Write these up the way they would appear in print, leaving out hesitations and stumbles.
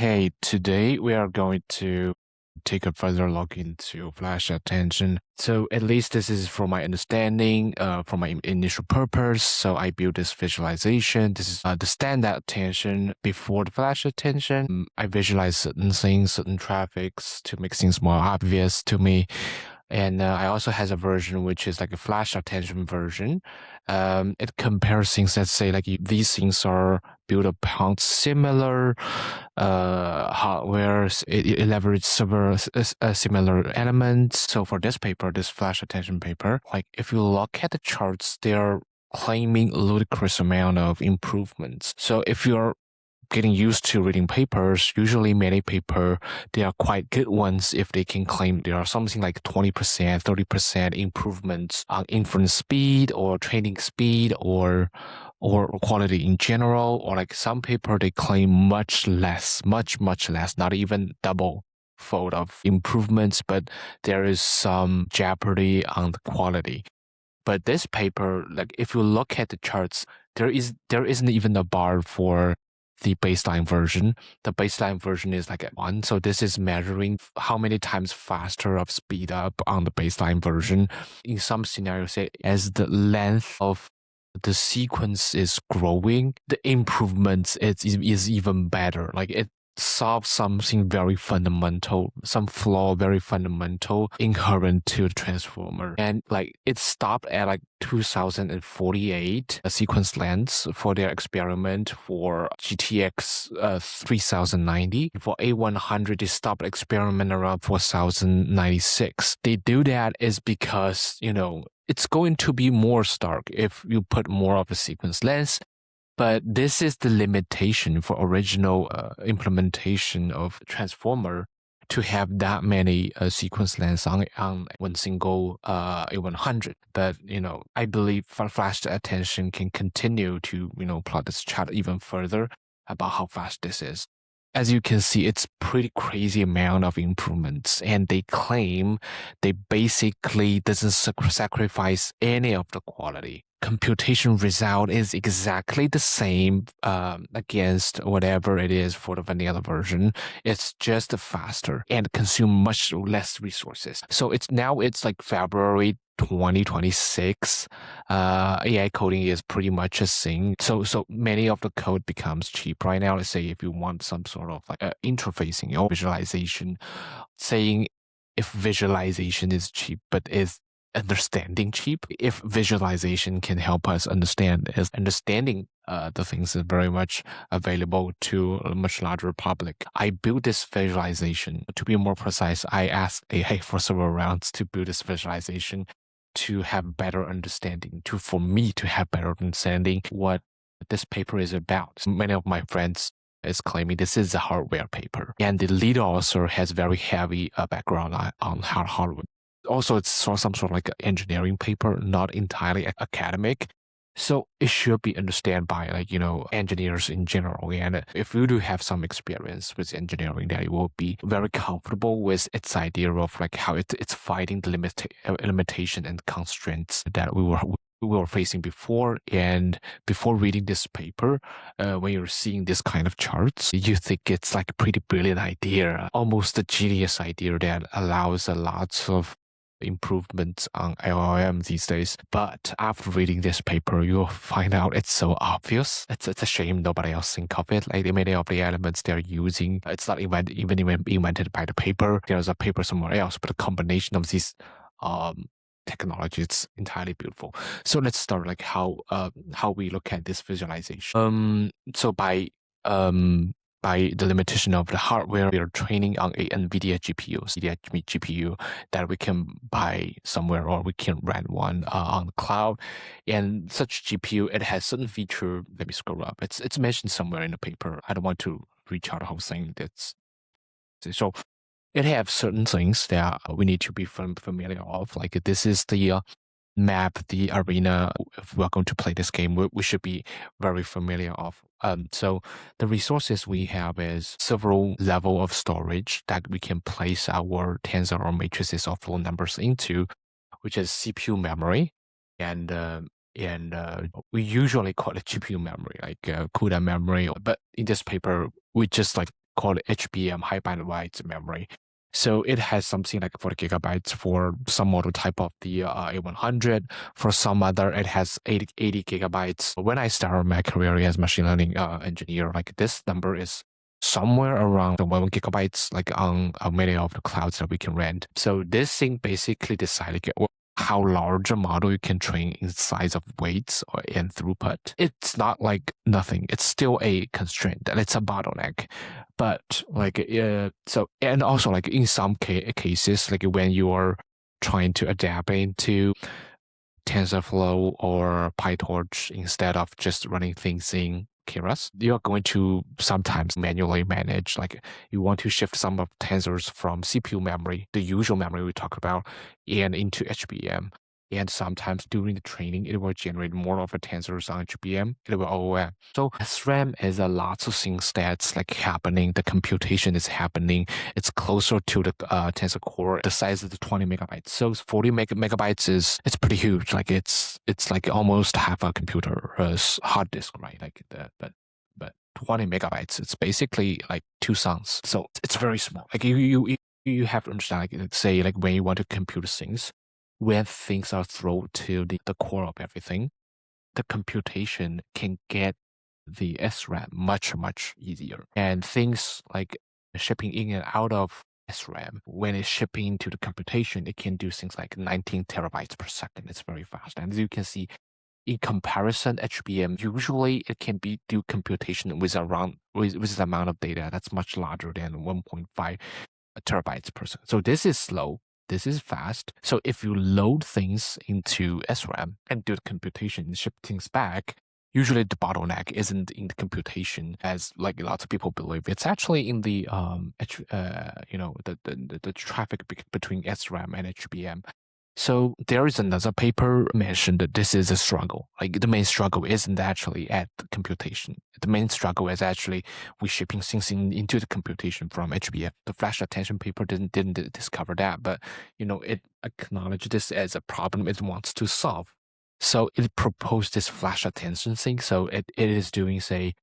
Okay, today we are going to take a further look into flash attention. So at least this is for my understanding, for my initial purpose. So I built this visualization. This is the standard attention before the flash attention. I visualize certain things, certain traffics to make things more obvious to me. And I also has a version which is like a flash attention version. It compares things. Let's say like these things are built upon similar hardware. It leverages several similar elements. So for this paper, this flash attention paper, like if you look at the charts, they are claiming a ludicrous amount of improvements. So if you're getting used to reading papers, usually many paper, they are quite good ones if they can claim there are something like 20%, 30% improvements on inference speed or training speed or quality in general, or like some paper they claim much less, much less, not even double fold of improvements, but there is some jeopardy on the quality. But this paper, like if you look at the charts, there isn't even a bar for the baseline version. The baseline version is like at 1. So this is measuring how many times faster of speed up on the baseline version. In some scenarios, say as the length of the sequence is growing, the improvements is even better. Like it solves something very fundamental, some flaw very fundamental inherent to the transformer. And like it stopped at like 2048 sequence lengths for their experiment for GTX 3090. For A100, they stopped experiment around 4096. They do that is because, it's going to be more stark if you put more of a sequence length. But this is the limitation for original implementation of transformer to have that many sequence lengths on one single A100. But, I believe flash attention can continue to, plot this chart even further about how fast this is. As you can see, it's pretty crazy amount of improvements, and they claim they basically doesn't sacrifice any of the quality. Computation result is exactly the same against whatever it is for the vanilla version. It's just faster and consume much less resources. So it's like February 2026. AI coding is pretty much a thing. So many of the code becomes cheap right now. Let's say if you want some sort of like interfacing or visualization, saying if visualization is cheap, but is understanding cheap? If visualization can help us understand, is understanding the things is very much available to a much larger public. I built this visualization. To be more precise, I asked AI for several rounds to build this visualization to have better understanding, for me to have better understanding what this paper is about. Many of my friends is claiming this is a hardware paper, and the lead author has very heavy background on hardware. Also, it's some sort of like an engineering paper, not entirely academic. So it should be understood by engineers in general. And if you do have some experience with engineering, then you will be very comfortable with its idea of like how it's fighting the limitation and constraints that we were facing before. And before reading this paper, when you're seeing this kind of charts, you think it's like a pretty brilliant idea, almost a genius idea that allows a lot of improvements on LLM these days. But after reading this paper, you'll find out it's so obvious. It's a shame nobody else think of it. Like many of the elements they're using, it's not even invented by the paper. There's a paper somewhere else, but a combination of these technology, it's entirely beautiful. So let's start like how we look at this visualization. So by the limitation of the hardware, we are training on a NVIDIA GPU that we can buy somewhere, or we can rent one on the cloud. And such GPU, it has certain feature. Let me scroll up. It's mentioned somewhere in the paper. I don't want to reach out the whole thing. So it have certain things that we need to be familiar of. Like this is the map, the arena. If we're going to play this game, we should be very familiar of. So the resources we have is several level of storage that we can place our tensor or matrices of flow numbers into, which is CPU memory, and we usually call it GPU memory, like CUDA memory. But in this paper, we just like called HBM, high bandwidth memory. So it has something like 40 gigabytes for some model type of the A100. For some other, it has 80 gigabytes. When I started my career as machine learning engineer, like this number is somewhere around 1 gigabytes, like on many of the clouds that we can rent. So this thing basically decides how large a model you can train in size of weights and throughput. It's not like nothing. It's still a constraint and it's a bottleneck. But like, so, and also like in some cases, like when you are trying to adapt into TensorFlow or PyTorch instead of just running things in Keras, you're going to sometimes manually manage, like you want to shift some of tensors from CPU memory, the usual memory we talked about, and into HBM. And sometimes during the training, it will generate more of the tensors on HBM. It will OOM. So SRAM is a lot of things that's like happening. The computation is happening. It's closer to the tensor core. The size is 20 megabytes. So 40 megabytes it's pretty huge. Like it's like almost half a computer hard disk, right? Like but 20 megabytes. It's basically like two songs. So it's very small. Like you have to understand. Like let's say like when you want to compute things, when things are thrown to the core of everything, the computation can get the SRAM much easier. And things like shipping in and out of SRAM, when it's shipping to the computation, it can do things like 19 terabytes per second. It's very fast. And as you can see, in comparison, HBM usually it can be do computation with the amount of data that's much larger than 1.5 terabytes per second. So this is slow. This is fast. So if you load things into SRAM and do the computation and ship things back, usually the bottleneck isn't in the computation as like lots of people believe. It's actually in the the traffic between SRAM and HBM. So there is another paper mentioned that this is a struggle. Like the main struggle isn't actually at the computation. The main struggle is actually we shipping things into the computation from HBM. The flash attention paper didn't discover that, but it acknowledged this as a problem it wants to solve. So it proposed this flash attention thing. So it is doing, say,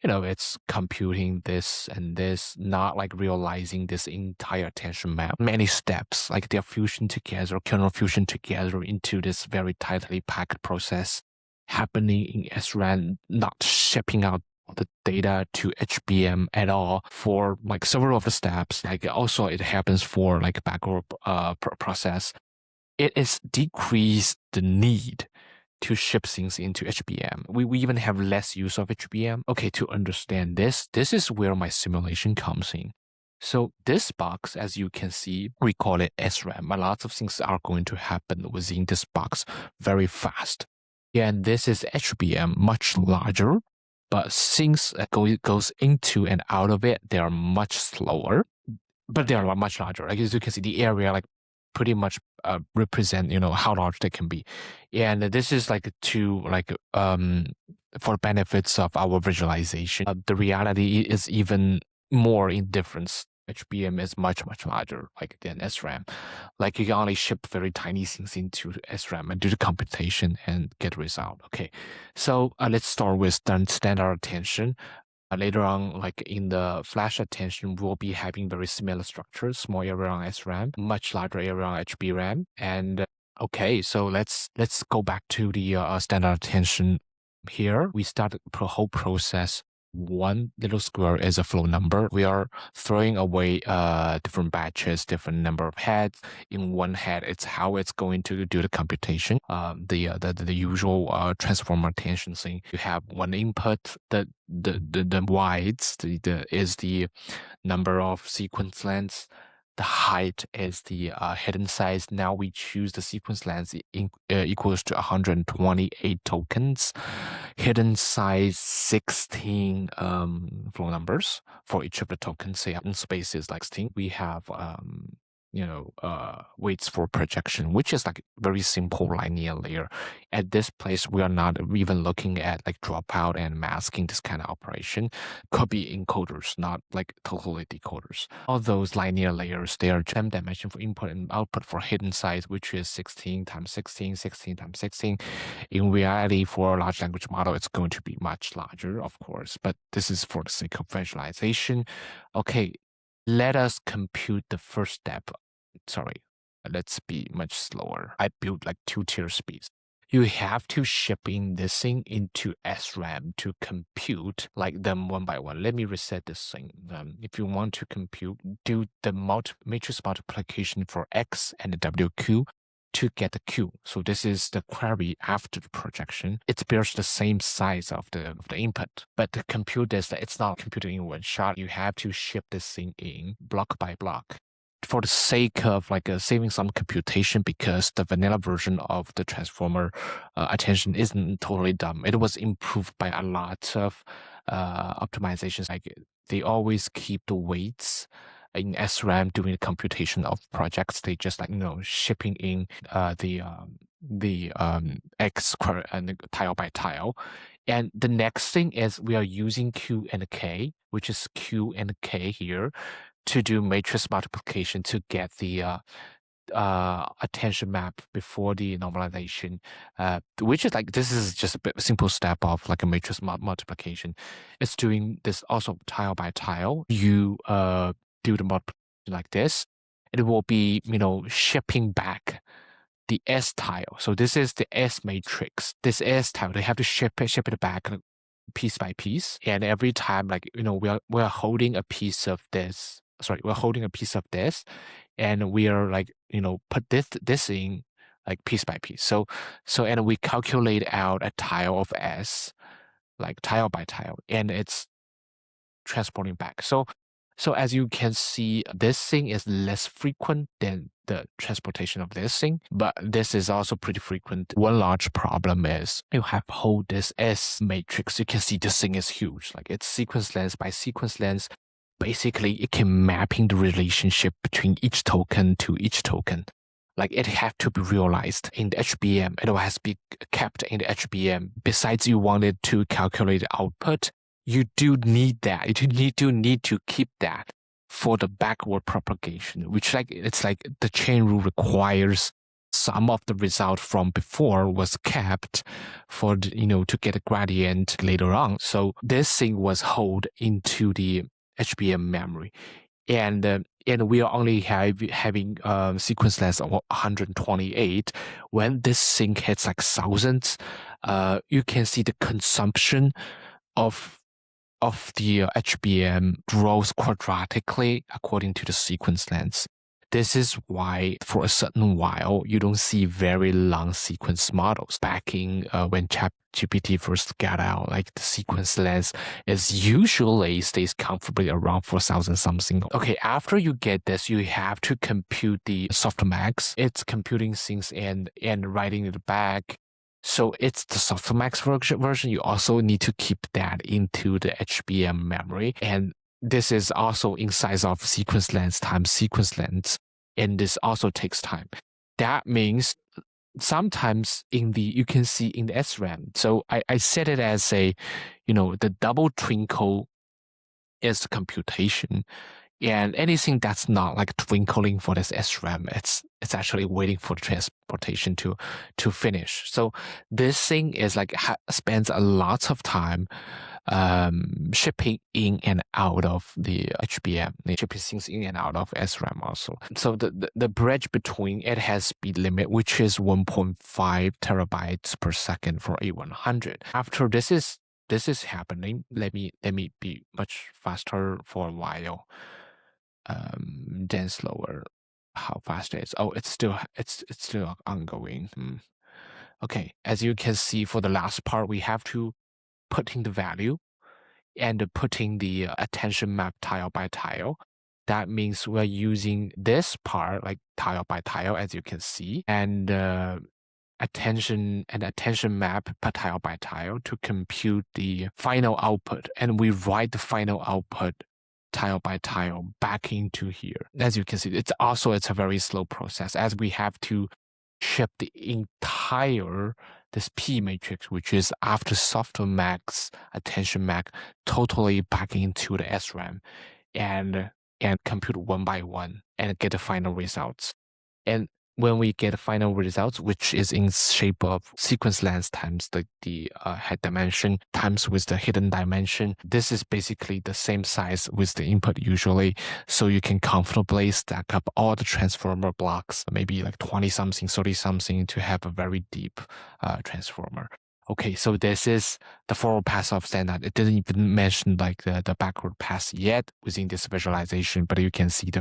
it's computing this and this, not like realizing this entire attention map. Many steps, like their fusion together, kernel fusion together into this very tightly packed process happening in SRAM, not shipping out the data to HBM at all for like several of the steps. Like also it happens for like backward process. It is decreased the need to ship things into HBM. We even have less use of HBM. Okay, to understand this is where my simulation comes in. So this box, as you can see, we call it SRAM. A lot of things are going to happen within this box very fast. And this is HBM, much larger, but things that goes into and out of it, they are much slower, but they are much larger. Like as you can see, the area like pretty much represent how large they can be, and this is like to like for benefits of our visualization. The reality is even more in difference. HBM is much larger like than SRAM. Like you can only ship very tiny things into SRAM and do the computation and get result. Okay, so let's start with standard attention. Later on, like in the flash attention, we'll be having very similar structures, small area on SRAM, much larger area on HBRAM. And okay, so let's go back to the standard attention. Here, we start the whole process. One little square is a flow number. We are throwing away different batches, different number of heads. In one head, it's how it's going to do the computation. The usual transformer attention thing. You have one input. The widths is the number of sequence lengths. The height is the hidden size. Now we choose the sequence length equals to 128 tokens. Hidden size 16 flow numbers for each of the tokens. Say in space is like 16. We have weights for projection, which is like very simple linear layer. At this place, we are not even looking at like dropout and masking, this kind of operation. Could be encoders, not like totally decoders. All those linear layers, they are m dimension for input and output for hidden size, which is 16 times 16, 16 times 16. In reality, for a large language model, it's going to be much larger, of course, but this is for the sake of visualization. Okay, let us compute the first step. Sorry, let's be much slower. I built like 2-tier speeds. You have to ship in this thing into SRAM to compute like them one by one. Let me reset this thing. If you want to compute, do the matrix multiplication for X and the WQ to get the Q. So this is the query after the projection. It bears the same size of the input, but to compute this, it's not computed in one shot. You have to ship this thing in block by block for the sake of like saving some computation, because the vanilla version of the transformer attention isn't totally dumb. It was improved by a lot of optimizations. Like they always keep the weights in SRAM during the computation of projects. They just like shipping in the X and tile by tile. And the next thing is we are using Q and K, which is Q and K here, to do matrix multiplication to get the attention map before the normalization, which is like, this is just a simple step of like a matrix multiplication. It's doing this also tile by tile. You do the multiplication like this. It will be, shipping back the S tile. So this is the S matrix. This S tile, they have to ship it back piece by piece. And every time, like, we're holding a piece of this. Sorry, we're holding a piece of this, and we are like, put this in like piece by piece. So and we calculate out a tile of S, like tile by tile, and it's transporting back. So as you can see, this thing is less frequent than the transportation of this thing, but this is also pretty frequent. One large problem is you have hold this S matrix. You can see this thing is huge. Like it's sequence length by sequence length. Basically, it can mapping the relationship between each token to each token. Like it have to be realized in the HBM. It has to be kept in the HBM. Besides, you wanted to calculate the output, you do need that. You need to keep that for the backward propagation, which it's like the chain rule requires some of the result from before was kept for to get a gradient later on. So this thing was held into the HBM memory, and we are only having sequence length of 128. When this thing hits like thousands, you can see the consumption of the HBM grows quadratically according to the sequence length. This is why for a certain while you don't see very long sequence models. Back in when ChatGPT first got out, like the sequence length is usually stays comfortably around 4,000 something. Okay, after you get this, you have to compute the softmax. It's computing things and writing it back. So it's the softmax version. You also need to keep that into the HBM memory. And this is also in size of sequence length times sequence length. And this also takes time. That means sometimes you can see in the SRAM. So I set it as the double twinkle is the computation. And anything that's not like twinkling for this SRAM, it's actually waiting for the transportation to finish. So this thing is like spends a lot of time shipping in and out of the HBM, shipping things in and out of SRAM also. So the bridge between it has speed limit, which is 1.5 terabytes per second for A100. After this is happening, let me be much faster for a while. Then slower. How fast it is? Oh, it's still ongoing. Okay, as you can see, for the last part, we have to put in the value and putting the attention map tile by tile. That means we're using this part like tile by tile, as you can see, and attention map per tile by tile to compute the final output. And we write the final output tile by tile back into here. As you can see, it's a very slow process, as we have to ship the entire this P matrix, which is after softmax, attention map, totally back into the SRAM and compute one by one and get the final results. And when we get the final results, which is in shape of sequence length times the head dimension times with the hidden dimension, this is basically the same size with the input usually. So you can comfortably stack up all the transformer blocks, maybe like 20 something, 30 something, to have a very deep transformer. Okay, so this is the forward pass of standard. It didn't even mention like the backward pass yet within this visualization, but you can see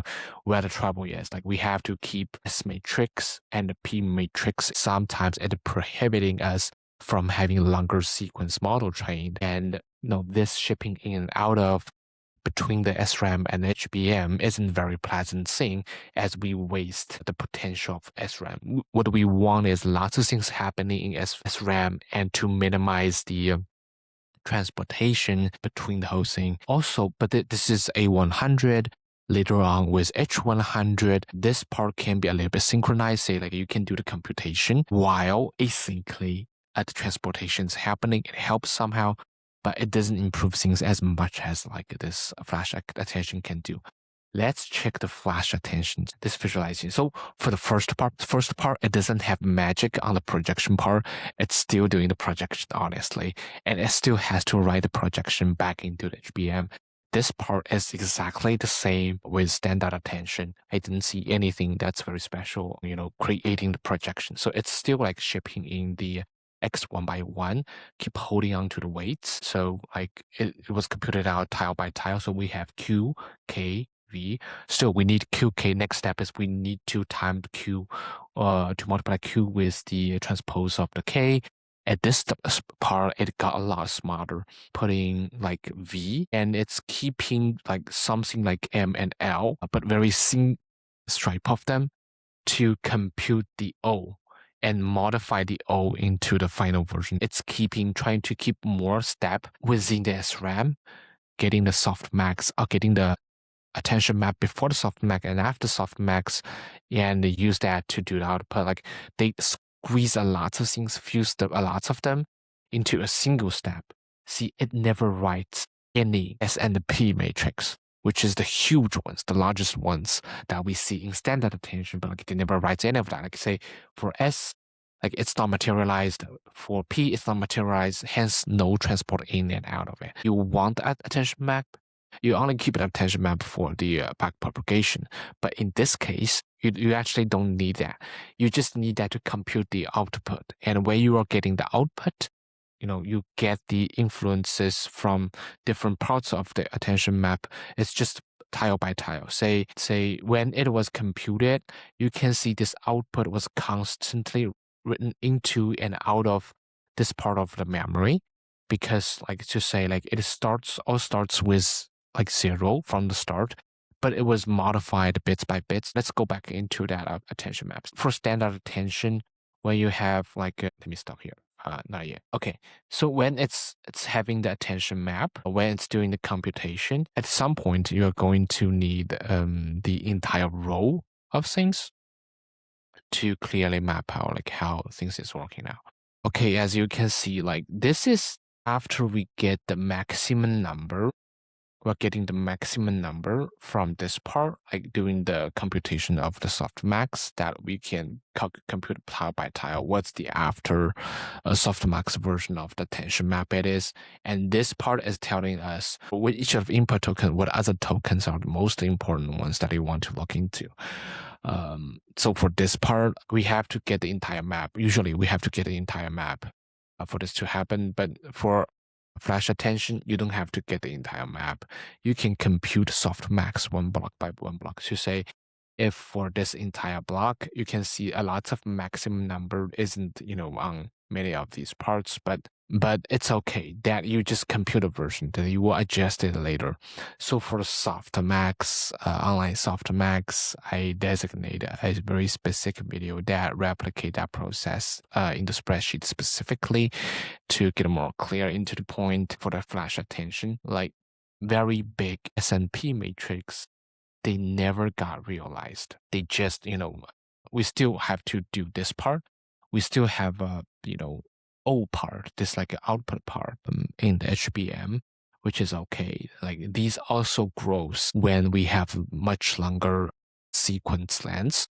where the trouble is. Like we have to keep S matrix and the P matrix. Sometimes it prohibiting us from having longer sequence model trained, and this shipping in and out of between the SRAM and HBM isn't very pleasant thing, as we waste the potential of SRAM. What we want is lots of things happening in SRAM, and to minimize the transportation between the whole thing. Also, but this is A100. Later on with H100, this part can be a little bit synchronized. Say like you can do the computation while asyncly the transportation is happening. It helps somehow, but it doesn't improve things as much as like this flash attention can do. Let's check the flash attention, this visualization. So for the first part, it doesn't have magic on the projection part. It's still doing the projection, honestly. And it still has to write the projection back into the HBM. This part is exactly the same with standard attention. I didn't see anything that's very special, creating the projection. So it's still like shipping in the X one by one, keep holding on to the weights. So like it was computed out tile by tile. So we have Q, K, V. Still, we need QK. Next step is we need to time Q, to multiply Q with the transpose of the K. At this part, it got a lot smarter, putting like V, and it's keeping like something like M and L, but very thin stripe of them to compute the O and modify the O into the final version. It's trying to keep more step within the SRAM, getting the softmax, or getting the attention map before the softmax and after softmax, and they use that to do the output. Like they squeeze a lot of things, fuse a lot of them into a single step. See, it never writes any S and P matrix, which is the huge ones, the largest ones that we see in standard attention, but like they never writes any of that. Like say for S, like it's not materialized. For P, it's not materialized, hence no transport in and out of it. You want that attention map, you only keep an attention map for the back propagation. But in this case, you actually don't need that. You just need that to compute the output. And when you are getting the output, you get the influences from different parts of the attention map. It's just tile by tile. Say when it was computed, you can see this output was constantly written into and out of this part of the memory, because like to say like it all starts with like 0 from the start, but it was modified bits by bits. Let's go back into that attention maps. For standard attention, when you have like let me stop here. Not yet. Okay, so when it's having the attention map, when it's doing the computation, at some point you're going to need the entire row of things to clearly map out like how things is working out. Okay, as you can see, like this is after we get the maximum number. We're getting the maximum number from this part, like doing the computation of the softmax, that we can compute tile by tile what's the after softmax version of the tension map it is. And this part is telling us with each of input token, what other tokens are the most important ones that you want to look into. So for this part, we have to get the entire map. Usually we have to get the entire map for this to happen. But for flash attention, you don't have to get the entire map. You can compute softmax one block by one block. So say if for this entire block, you can see a lot of maximum number isn't, on many of these parts, but it's okay that you just compute a version, that you will adjust it later. So for softmax, online softmax, I designate a very specific video that replicate that process in the spreadsheet specifically to get more clear into the point for the flash attention. Like very big S&P matrix, they never got realized. They just, we still have to do this part. We still have a, O part, this like an output part in the HBM, which is okay. Like these also grows when we have much longer sequence lengths,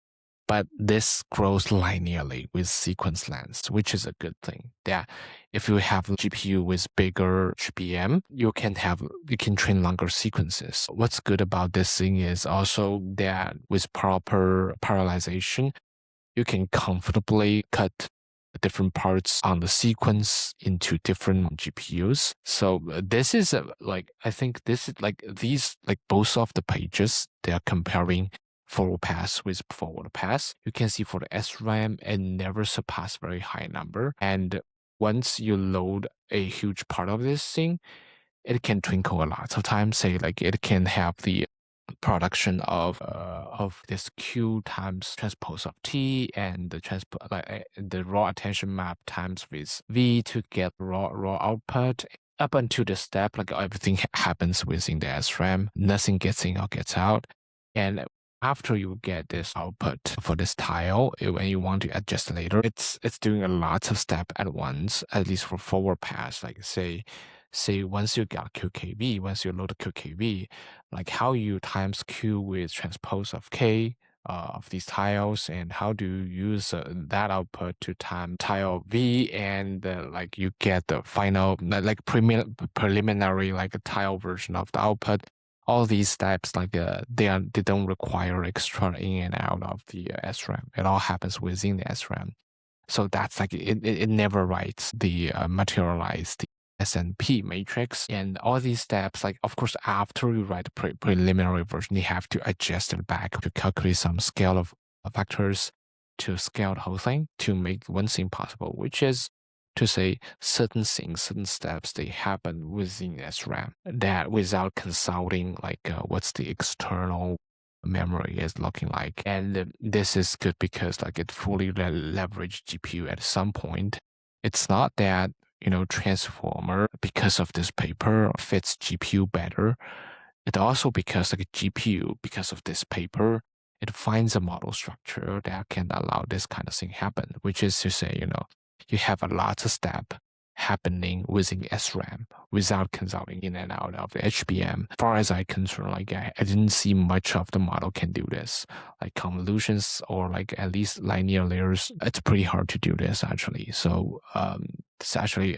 but this grows linearly with sequence lengths, which is a good thing. Yeah, if you have a GPU with bigger HBM, you can train longer sequences. What's good about this thing is also that with proper parallelization, you can comfortably cut different parts on the sequence into different GPUs. So this is like, I think this is like these, like both of the pages, they are comparing forward pass with forward pass. You can see for the SRAM, it never surpass very high number. And once you load a huge part of this thing, it can twinkle a lot of times. Say like it can have the production of this Q times transpose of T and the raw attention map times with V to get raw output. Up until the step, like everything happens within the SRAM, nothing gets in or gets out. And after you get this output for this tile, when you want to adjust later, it's doing a lot of step at once, at least for forward pass. Like say once you got QKV, once you load the QKV, like how you times Q with transpose of K of these tiles, and how do you use that output to time tile V, and like you get the final preliminary like a tile version of the output. All these steps like they don't require extra in and out of the SRAM. It all happens within the SRAM. So that's like it never writes the materialized S&P matrix, and all these steps, like of course after you write the preliminary version, you have to adjust it back to calculate some scale of factors to scale the whole thing to make one thing possible, which is to say certain things, certain steps, they happen within SRAM that without consulting like what's the external memory is looking like. And this is good because like it fully leverage GPU at some point. It's not that, transformer because of this paper fits GPU better. It also because like GPU, because of this paper, it finds a model structure that can allow this kind of thing happen, which is to say, you have a lot of step happening within SRAM without consulting in and out of the HBM. As far as I concern, like I didn't see much of the model can do this. Like convolutions or like at least linear layers, it's pretty hard to do this actually. So it's actually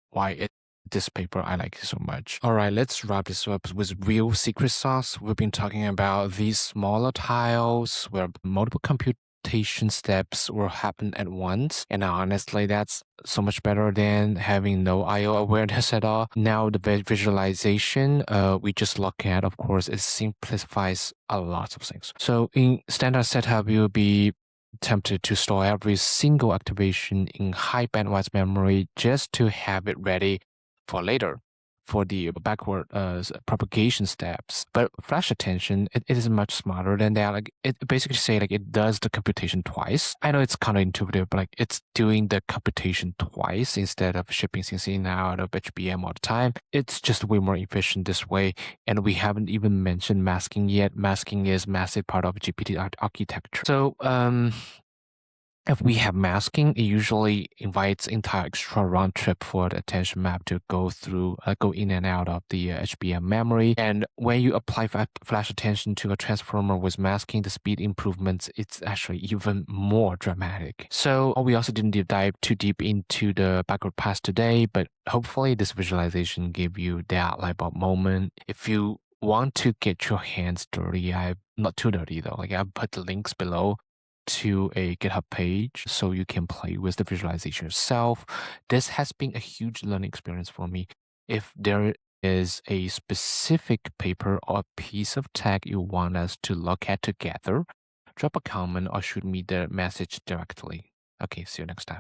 why this paper I like it so much. All right, let's wrap this up with real secret sauce. We've been talking about these smaller tiles where multiple computation steps will happen at once. And honestly, that's so much better than having no I/O awareness at all. Now the visualization we just look at, of course, it simplifies a lot of things. So in standard setup, you'll be tempted to store every single activation in high bandwidth memory just to have it ready for later, for the backward propagation steps. But flash attention, it is much smarter than that. Like it basically say like it does the computation twice. I know it's counterintuitive, but like it's doing the computation twice instead of shipping things in and out of HBM all the time. It's just way more efficient this way. And we haven't even mentioned masking yet. Masking is massive part of GPT architecture. So if we have masking, it usually invites entire extra round trip for the attention map to go in and out of the HBM memory. And when you apply flash attention to a transformer with masking, the speed improvements, it's actually even more dramatic. So we also didn't dive too deep into the backward pass today, but hopefully this visualization gave you that light bulb moment. If you want to get your hands dirty, not too dirty though, like I've put the links below to a GitHub page so you can play with the visualization yourself. This has been a huge learning experience for me. If there is a specific paper or piece of tech you want us to look at together, drop a comment or shoot me the message directly. Okay, see you next time.